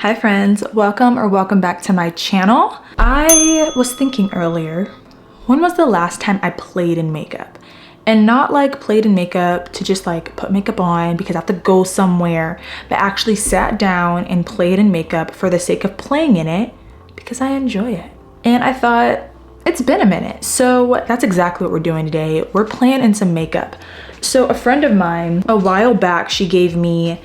Hi friends, welcome back to my channel. I was thinking earlier, when was the last time I played in makeup? And not like played in makeup to just like put makeup on because I have to go somewhere, but actually sat down and played in makeup for the sake of playing in it because I enjoy it. And I thought, it's been a minute. So that's exactly what we're doing today. We're playing in some makeup. So a friend of mine, a while back, she gave me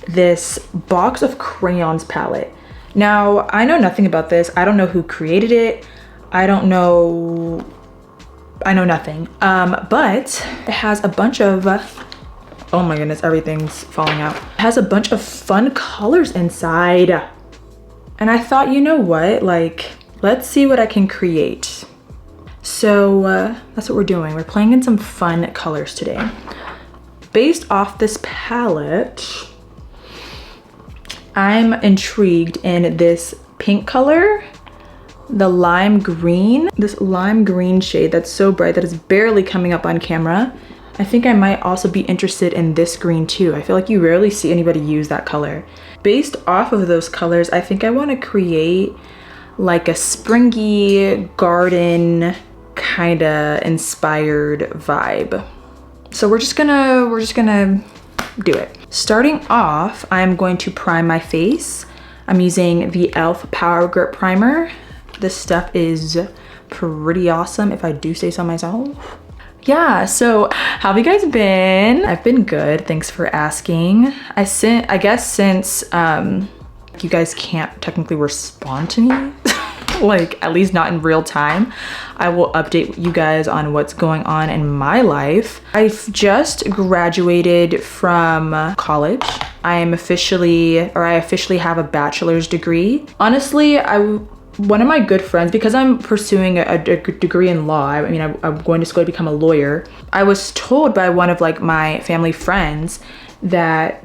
this box of crayons palette. Now, I know nothing about this. I don't know who created it. I know nothing. But it has a bunch of, oh my goodness, everything's falling out. It has a bunch of fun colors inside. And I thought, you know what? Like, let's see what I can create. So that's what we're doing. We're playing in some fun colors today. Based off this palette, I'm intrigued in this pink color, the lime green, this lime green shade that's so bright that it's barely coming up on camera. I think I might also be interested in this green too. I feel like you rarely see anybody use that color. Based off of those colors, I think I want to create like a springy garden kind of inspired vibe. So we're just gonna do it. Starting off, I'm going to prime my face. I'm using the e.l.f. Power Grip Primer. This stuff is pretty awesome, if I do say so myself. Yeah, so how have you guys been? I've been good, thanks for asking. I guess since you guys can't technically respond to me, like at least not in real time, I will update you guys on what's going on in my life. I've just graduated from college. I officially have a bachelor's degree. Honestly, one of my good friends, because I'm pursuing a degree in law, I mean, I'm going to school to become a lawyer. I was told by one of like my family friends that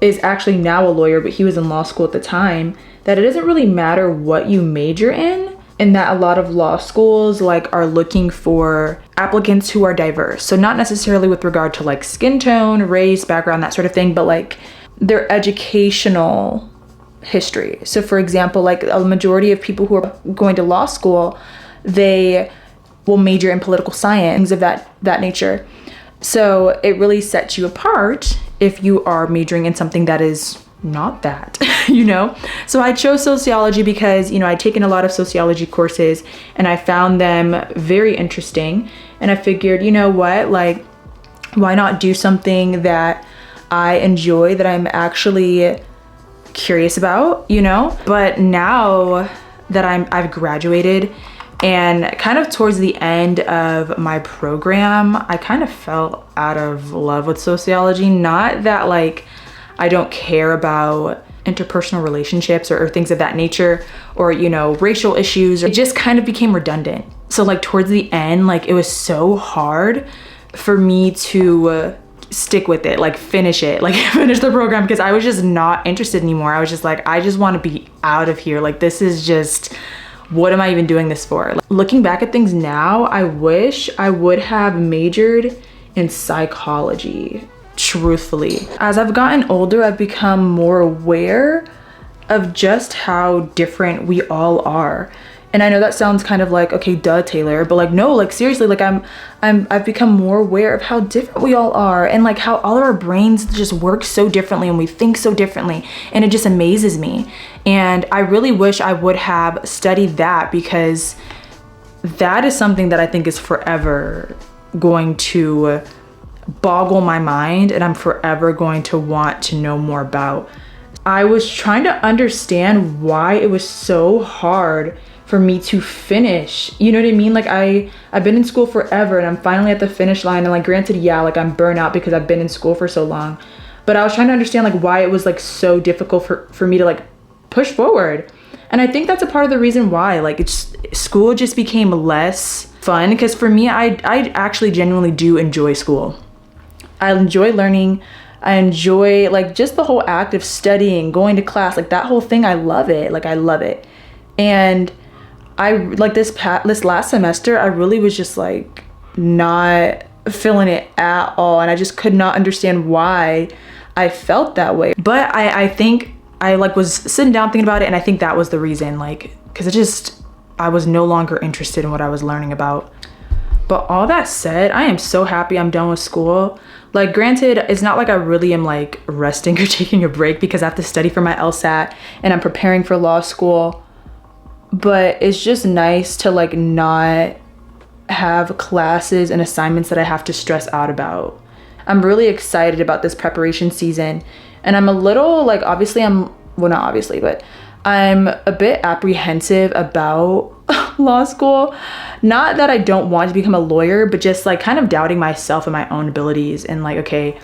is actually now a lawyer, but he was in law school at the time, that it doesn't really matter what you major in, and that a lot of law schools like are looking for applicants who are diverse. So not necessarily with regard to like skin tone, race, background, that sort of thing, but like their educational history. So for example, like a majority of people who are going to law school, they will major in political science, things of that nature. So it really sets you apart if you are majoring in something that is not that, you know? So I chose sociology because, you know, I'd taken a lot of sociology courses and I found them very interesting. And I figured, you know what, like, why not do something that I enjoy, that I'm actually curious about, you know? But now that I've graduated and kind of towards the end of my program, I kind of fell out of love with sociology. Not that like I don't care about interpersonal relationships or things of that nature, or, you know, racial issues. It just kind of became redundant. So like towards the end, like it was so hard for me to stick with it, like finish it, like finish the program, because I was just not interested anymore. I was just like, I just want to be out of here. Like this is just, what am I even doing this for? Like, looking back at things now, I wish I would have majored in psychology. Truthfully, as I've gotten older, I've become more aware of just how different we all are. And I know that sounds kind of like, okay, duh, Taylor, but like, no, like seriously, like I've become more aware of how different we all are, and like how all of our brains just work so differently and we think so differently, and it just amazes me. And I really wish I would have studied that, because that is something that I think is forever going to boggle my mind, and I'm forever going to want to know more about. I was trying to understand why it was so hard for me to finish, you know what I mean? Like I've been in school forever and I'm finally at the finish line, and like granted, yeah, like I'm burnt out because I've been in school for so long, but I was trying to understand like why it was like so difficult for me to like push forward. And I think that's a part of the reason why like school just became less fun, because for me, I actually genuinely do enjoy school. I enjoy learning. I enjoy like just the whole act of studying, going to class, like that whole thing. I love it. Like I love it. And I like this last semester, I really was just like not feeling it at all. And I just could not understand why I felt that way. But I think I like was sitting down thinking about it, and I think that was the reason, like, because I was no longer interested in what I was learning about. But all that said, I am so happy I'm done with school. Like, granted, it's not like I really am like resting or taking a break because I have to study for my LSAT and I'm preparing for law school. But it's just nice to like not have classes and assignments that I have to stress out about. I'm really excited about this preparation season, and I'm a little like, well, not obviously, but I'm a bit apprehensive about law school. Not that I don't want to become a lawyer, but just like kind of doubting myself and my own abilities, and like, okay,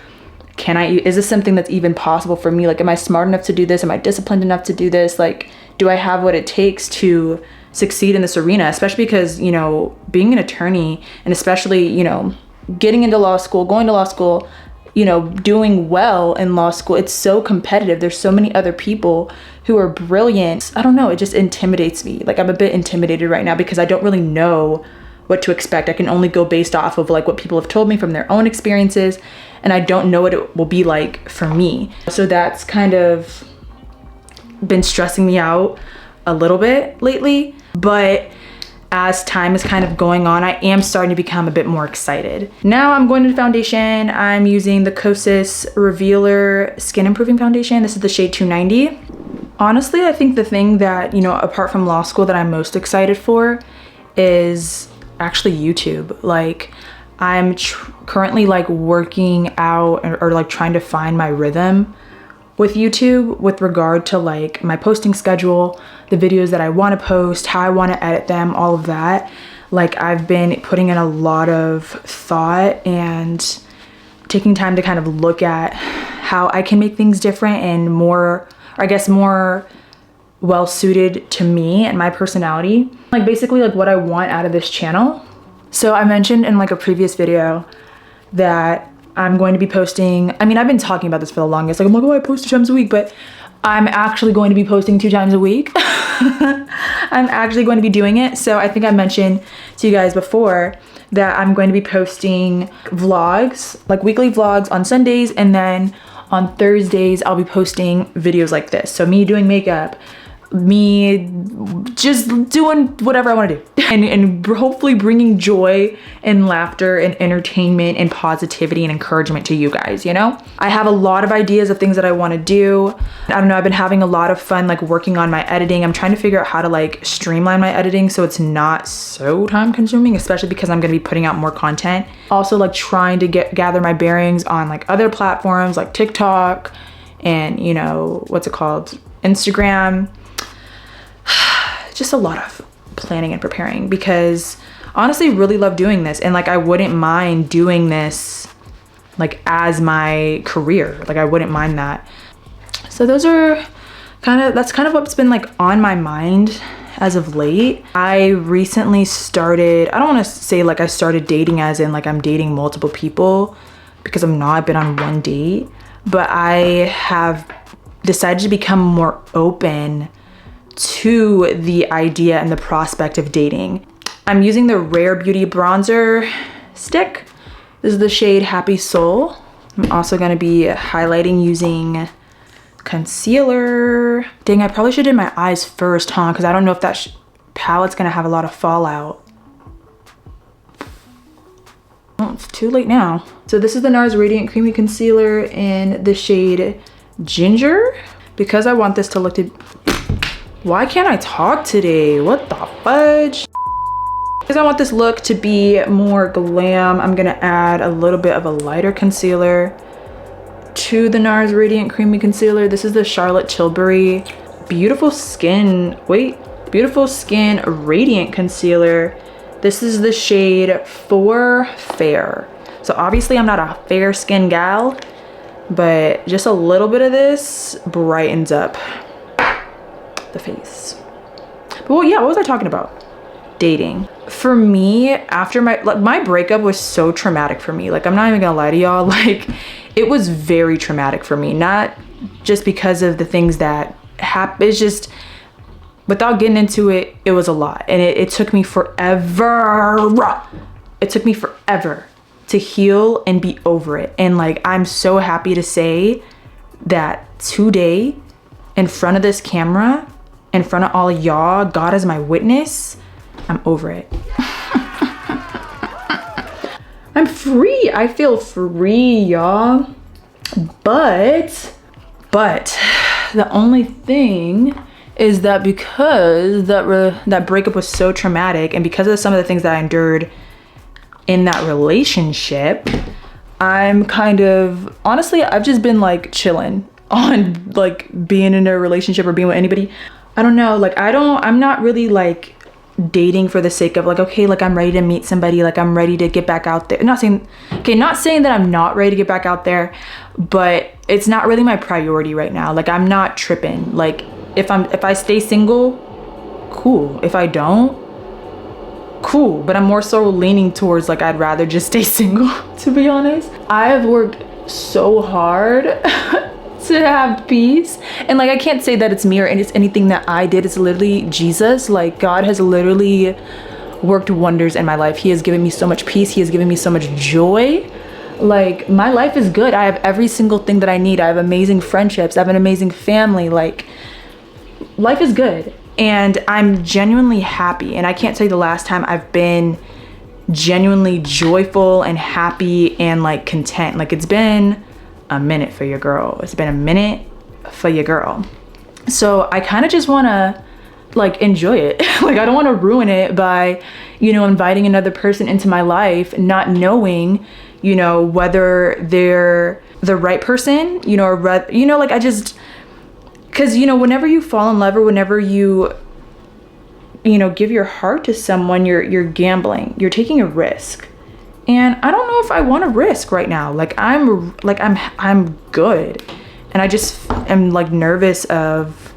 is this something that's even possible for me? Like, am I smart enough to do this? Am I disciplined enough to do this? Like, do I have what it takes to succeed in this arena? Especially because, you know, being an attorney, and especially, you know, getting into law school, going to law school, you know, doing well in law school, it's so competitive. There's so many other people who are brilliant. I don't know, it just intimidates me. Like, I'm a bit intimidated right now because I don't really know what to expect. I can only go based off of like what people have told me from their own experiences, and I don't know what it will be like for me. So that's kind of been stressing me out a little bit lately. But as time is kind of going on, I am starting to become a bit more excited. Now I'm going to the foundation. I'm using the Kosas Revealer Skin Improving Foundation. This is the shade 290. Honestly, I think the thing that, you know, apart from law school, that I'm most excited for is actually YouTube. Like, I'm currently like working out or like trying to find my rhythm with YouTube with regard to like my posting schedule, the videos that I want to post, how I want to edit them, all of that. Like, I've been putting in a lot of thought and taking time to kind of look at how I can make things different and more, or I guess more well suited to me and my personality. Like, basically like what I want out of this channel. So I mentioned in like a previous video that I'm going to be posting, I mean, I've been talking about this for the longest. Like, I'm like, oh, I post 2 times a week, but I'm actually going to be posting 2 times a week. I'm actually going to be doing it. So I think I mentioned to you guys before that I'm going to be posting vlogs, like weekly vlogs on Sundays, and then on Thursdays, I'll be posting videos like this. So me doing makeup, me just doing whatever I want to do, and hopefully bringing joy and laughter and entertainment and positivity and encouragement to you guys. You know, I have a lot of ideas of things that I want to do. I don't know, I've been having a lot of fun like working on my editing. I'm trying to figure out how to like streamline my editing so it's not so time consuming, especially because I'm going to be putting out more content. Also, like trying to gather my bearings on like other platforms like TikTok and, you know, what's it called, Instagram. Just a lot of planning and preparing, because honestly really love doing this, and like I wouldn't mind doing this like as my career. Like, I wouldn't mind that. So that's kind of what's been like on my mind as of late. I recently started, I don't want to say like I started dating as in like I'm dating multiple people, because I'm not. I've been on 1 date, but I have decided to become more open to the idea and the prospect of dating. I'm using the Rare Beauty bronzer stick. This is the shade Happy Soul. I'm also going to be highlighting using concealer. Dang, I probably should have did my eyes first, huh? Because I don't know if that palette's going to have a lot of fallout. Oh, it's too late now. So this is the NARS Radiant Creamy Concealer in the shade Ginger. Because I want this to look to... Why can't I talk today? What the fudge? Because I want this look to be more glam, I'm gonna add a little bit of a lighter concealer to the NARS Radiant Creamy Concealer. This is the Charlotte Tilbury Beautiful Skin Radiant Concealer. This is the shade For Fair. So obviously I'm not a fair skin gal, but just a little bit of this brightens up the face. But well, yeah, what was I talking about? Dating. For me, after my breakup was so traumatic for me. Like, I'm not even gonna lie to y'all. Like, it was very traumatic for me. Not just because of the things that happened. It's just, without getting into it, it was a lot. And it took me forever. It took me forever to heal and be over it. And like, I'm so happy to say that today in front of this camera, in front of all of y'all, God is my witness, I'm over it. I'm free. I feel free, y'all. But the only thing is that because that breakup was so traumatic, and because of some of the things that I endured in that relationship, I'm kind of, honestly, I've just been like chilling on like being in a relationship or being with anybody. I don't know, like I'm not really like dating for the sake of like, okay, like I'm ready to meet somebody, like I'm ready to get back out there. Not saying that I'm not ready to get back out there, but it's not really my priority right now. Like I'm not tripping. Like if I stay single, cool. If I don't, cool. But I'm more so leaning towards like I'd rather just stay single, to be honest. I have worked so hard to have peace, and like I can't say that it's me or it's anything that I did. It's literally Jesus. Like God has literally worked wonders in my life. He has given me so much peace. He has given me so much joy. Like my life is good. I have every single thing that I need. I have amazing friendships. I have an amazing family. Like life is good, and I'm genuinely happy. And I can't tell you the last time I've been genuinely joyful and happy and like content. Like it's been a minute for your girl. It's been a minute for your girl. So I kind of just want to like enjoy it. Like I don't want to ruin it by, you know, inviting another person into my life, not knowing, you know, whether they're the right person, you know, or like I just, because, you know, whenever you fall in love or whenever you know, give your heart to someone, you're gambling, you're taking a risk. And I don't know if I want to risk right now. Like I'm good. And I just am like nervous of,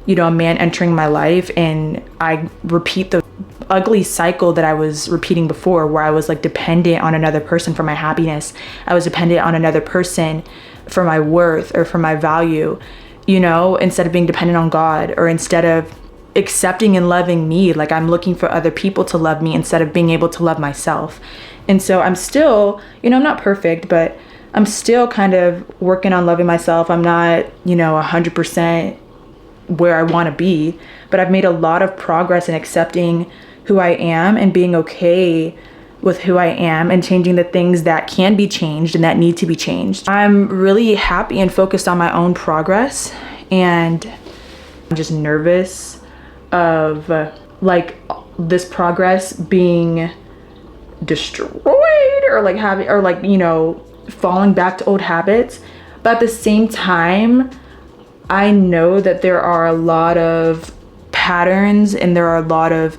you know, a man entering my life and I repeat the ugly cycle that I was repeating before, where I was like dependent on another person for my happiness. I was dependent on another person for my worth or for my value, you know, instead of being dependent on God, or instead of accepting and loving me. Like I'm looking for other people to love me instead of being able to love myself. And so I'm still, you know, I'm not perfect, but I'm still kind of working on loving myself. I'm not, you know, 100% where I want to be, but I've made a lot of progress in accepting who I am and being okay with who I am and changing the things that can be changed and that need to be changed. I'm really happy and focused on my own progress, and I'm just nervous of like this progress being destroyed or like having, or like, you know, falling back to old habits. But at the same time, I know that there are a lot of patterns and there are a lot of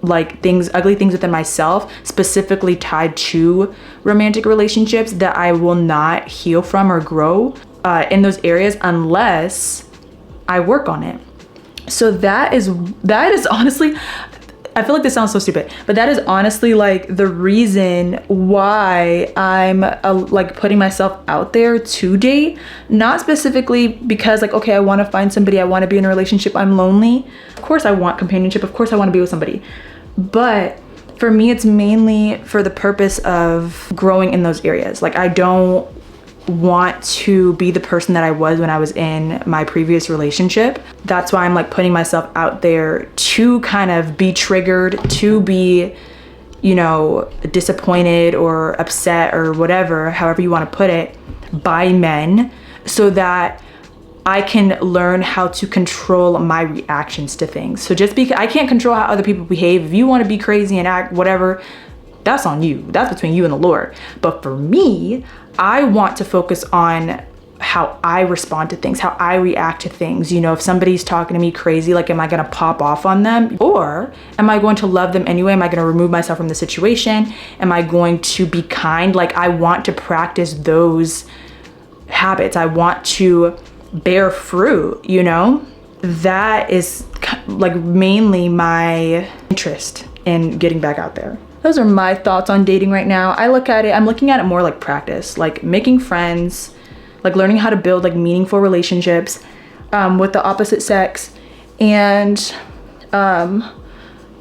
like things, ugly things within myself, specifically tied to romantic relationships, that I will not heal from or grow in those areas unless I work on it. So that is honestly, I feel like this sounds so stupid, but that is honestly like the reason why I'm like putting myself out there to date. Not specifically because like, okay, I want to find somebody, I want to be in a relationship, I'm lonely. Of course I want companionship, of course I want to be with somebody. But for me, it's mainly for the purpose of growing in those areas. Like I don't want to be the person that I was when I was in my previous relationship. That's why I'm like putting myself out there to kind of be triggered, to be, you know, disappointed or upset or whatever, however you want to put it, by men, so that I can learn how to control my reactions to things. So just because I can't control how other people behave, if you want to be crazy and act whatever, that's on you. That's between you and the Lord. But for me, I want to focus on how I respond to things, how I react to things. You know, if somebody's talking to me crazy, like, am I gonna pop off on them? Or am I going to love them anyway? Am I gonna remove myself from the situation? Am I going to be kind? Like, I want to practice those habits. I want to bear fruit, you know? That is like mainly my interest in getting back out there. Those are my thoughts on dating right now. I'm looking at it more like practice, like making friends, like learning how to build like meaningful relationships with the opposite sex, and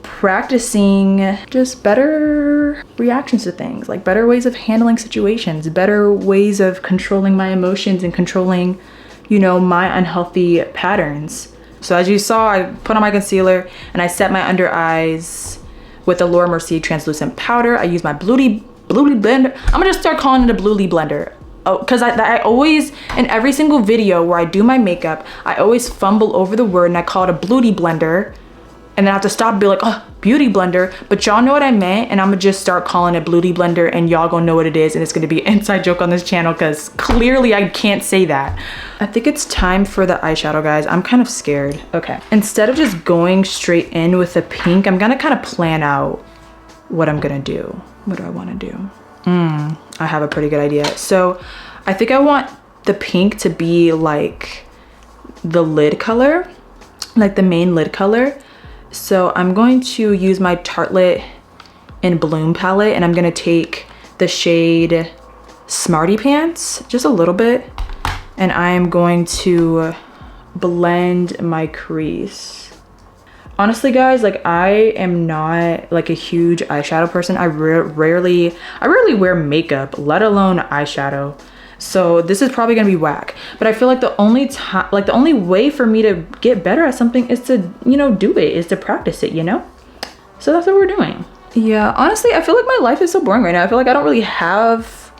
practicing just better reactions to things, like better ways of handling situations, better ways of controlling my emotions and controlling, you know, my unhealthy patterns. So as you saw, I put on my concealer and I set my under eyes with the Laura Mercier translucent powder. I use my Bluely blender. I'm gonna just start calling it a Bluely blender. Oh, because I always, in every single video where I do my makeup, I always fumble over the word and I call it a Bluely blender. And then I have to stop and be like, oh, beauty blender. But y'all know what I meant, and I'm gonna just start calling it Bluely blender, and y'all gonna know what it is, and it's gonna be an inside joke on this channel because clearly I can't say that. I think it's time for the eyeshadow, guys. I'm kind of scared. Okay, instead of just going straight in with the pink, I'm gonna kind of plan out what I'm gonna do. What do I wanna do? I have a pretty good idea. So I think I want the pink to be like the lid color, like the main lid color. So I'm going to use my Tartelette in Bloom palette, and I'm gonna take the shade Smarty Pants, just a little bit, and I am going to blend my crease. Honestly, guys, like I am not like a huge eyeshadow person. I rarely wear makeup, let alone eyeshadow. So this is probably gonna be whack, but I feel like the only time, like the only way for me to get better at something is to, you know, do it, is to practice it, you know? So that's what we're doing. Yeah, honestly, I feel like my life is so boring right now. I feel like I don't really have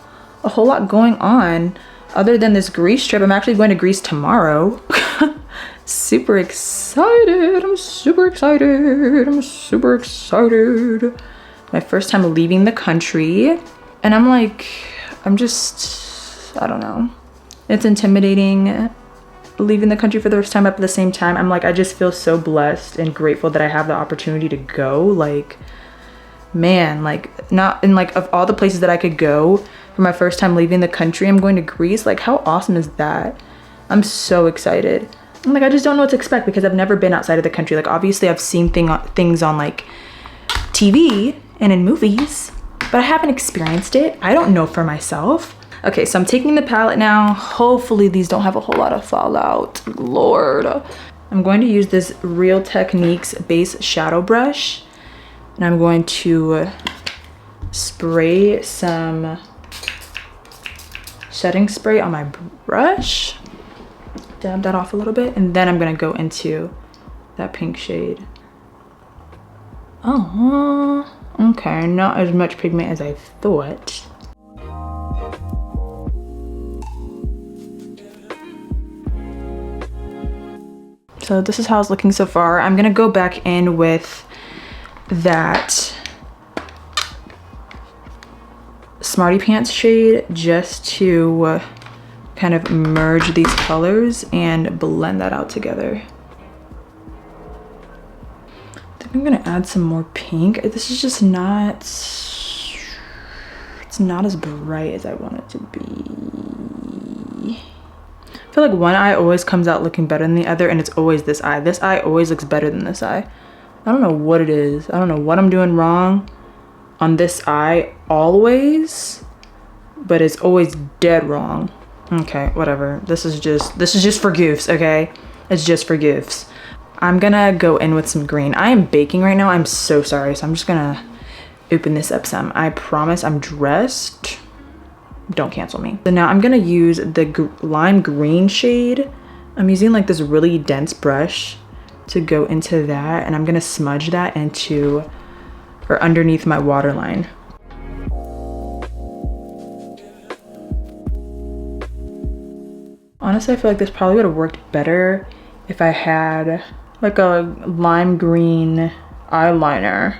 a whole lot going on other than this Greece trip. I'm actually going to Greece tomorrow. Super excited. I'm super excited. I'm super excited. My first time leaving the country. And I'm like, I don't know. It's intimidating leaving the country for the first time, but at the same time, I'm like, I just feel so blessed and grateful that I have the opportunity to go. Like, man, like not in like of all the places that I could go for my first time leaving the country, I'm going to Greece. Like, how awesome is that? I'm so excited. I'm like, I just don't know what to expect because I've never been outside of the country. Like, obviously I've seen things on like TV and in movies, but I haven't experienced it. I don't know for myself. Okay, so I'm taking the palette now. Hopefully these don't have a whole lot of fallout, Lord. I'm going to use this Real Techniques base shadow brush, and I'm going to spray some setting spray on my brush, dab that off a little bit, and then I'm gonna go into that pink shade. Oh, okay, not as much pigment as I thought. So this is how it's looking so far. I'm gonna go back in with that Smarty Pants shade just to kind of merge these colors and blend that out together. I think I'm gonna add some more pink. This is just not, it's not as bright as I want it to be. I feel like one eye always comes out looking better than the other, and it's always this eye. This eye always looks better than this eye. I don't know what it is. I don't know what I'm doing wrong on this eye always, but it's always dead wrong. Okay, whatever. This is just for goofs, okay? It's just for goofs. I'm gonna go in with some green. I am baking right now. I'm so sorry. So I'm just gonna open this up some. I promise I'm dressed. Don't cancel me. So now I'm gonna use the lime green shade. I'm using like this really dense brush to go into that, and I'm gonna smudge that into or underneath my waterline. Honestly, I feel like this probably would have worked better if I had like a lime green eyeliner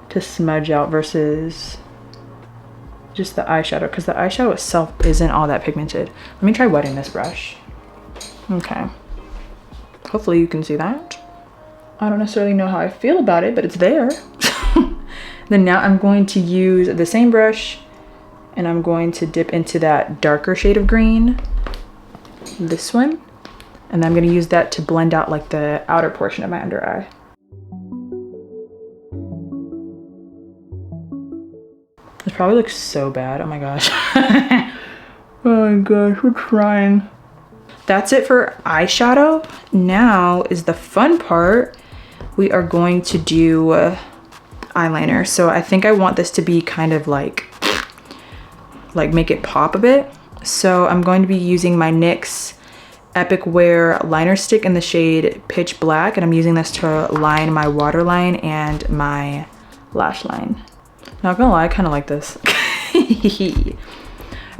to smudge out versus just the eyeshadow, because the eyeshadow itself isn't all that pigmented. Let me try wetting this brush. Okay. Hopefully you can see that. I don't necessarily know how I feel about it, but it's there. Then now I'm going to use the same brush, and I'm going to dip into that darker shade of green, this one, and I'm going to use that to blend out like the outer portion of my under eye. This probably looks so bad. Oh my gosh. Oh my gosh, we're trying. That's it for eyeshadow. Now is the fun part. We are going to do eyeliner. So I think I want this to be kind of like make it pop a bit. So I'm going to be using my NYX Epic Wear liner stick in the shade Pitch Black, and I'm using this to line my waterline and my lash line. Not gonna lie, I kind of like this.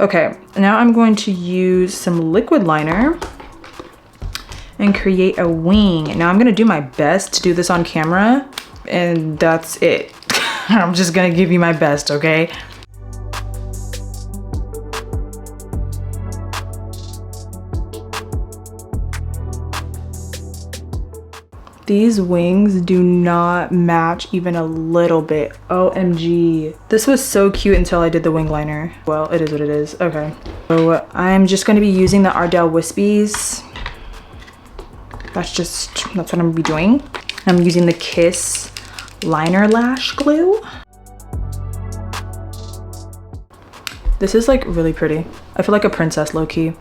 Okay, now I'm going to use some liquid liner and create a wing. Now I'm gonna do my best to do this on camera, and that's it. I'm just gonna give you my best, okay? These wings do not match even a little bit. OMG. This was so cute until I did the wing liner. Well, it is what it is. Okay. So I'm just going to be using the Arielle Wispies. That's what I'm going to be doing. I'm using the Kiss liner lash glue. This is like really pretty. I feel like a princess low-key.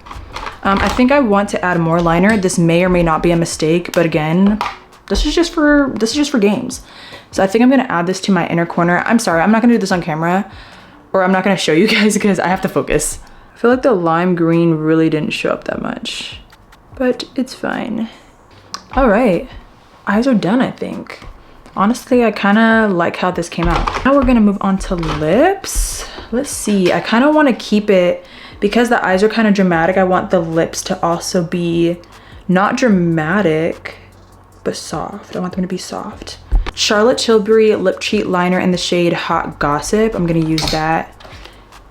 I think I want to add more liner. This may or may not be a mistake, but again, this is just for games. So I think I'm gonna add this to my inner corner. I'm sorry, I'm not gonna do this on camera, or I'm not gonna show you guys because I have to focus. I feel like the lime green really didn't show up that much, but it's fine. All right, eyes are done, I think. Honestly, I kinda like how this came out. Now we're gonna move on to lips. Let's see, I kinda wanna keep it, because the eyes are kind of dramatic, I want the lips to also be not dramatic, but soft. I want them to be soft. Charlotte Tilbury lip cheat liner in the shade Hot Gossip. I'm gonna use that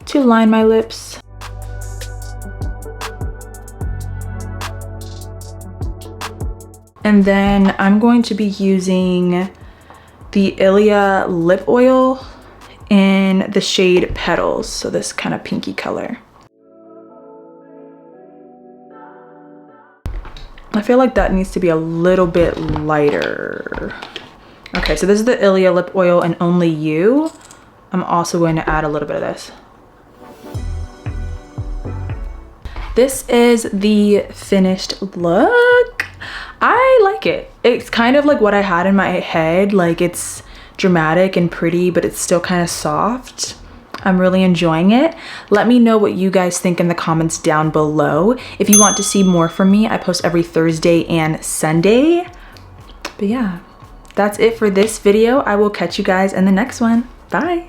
to line my lips. And then I'm going to be using the e.l.f. lip oil in the shade Petals. So this kind of pinky color. I feel like that needs to be a little bit lighter. Okay, so this is the e.l.f. lip oil and Only You. I'm also going to add a little bit of this. This is the finished look. I like it. It's kind of like what I had in my head. Like, it's dramatic and pretty, but it's still kind of soft. I'm really enjoying it. Let me know what you guys think in the comments down below. If you want to see more from me, I post every Thursday and Sunday. But yeah, that's it for this video. I will catch you guys in the next one. Bye.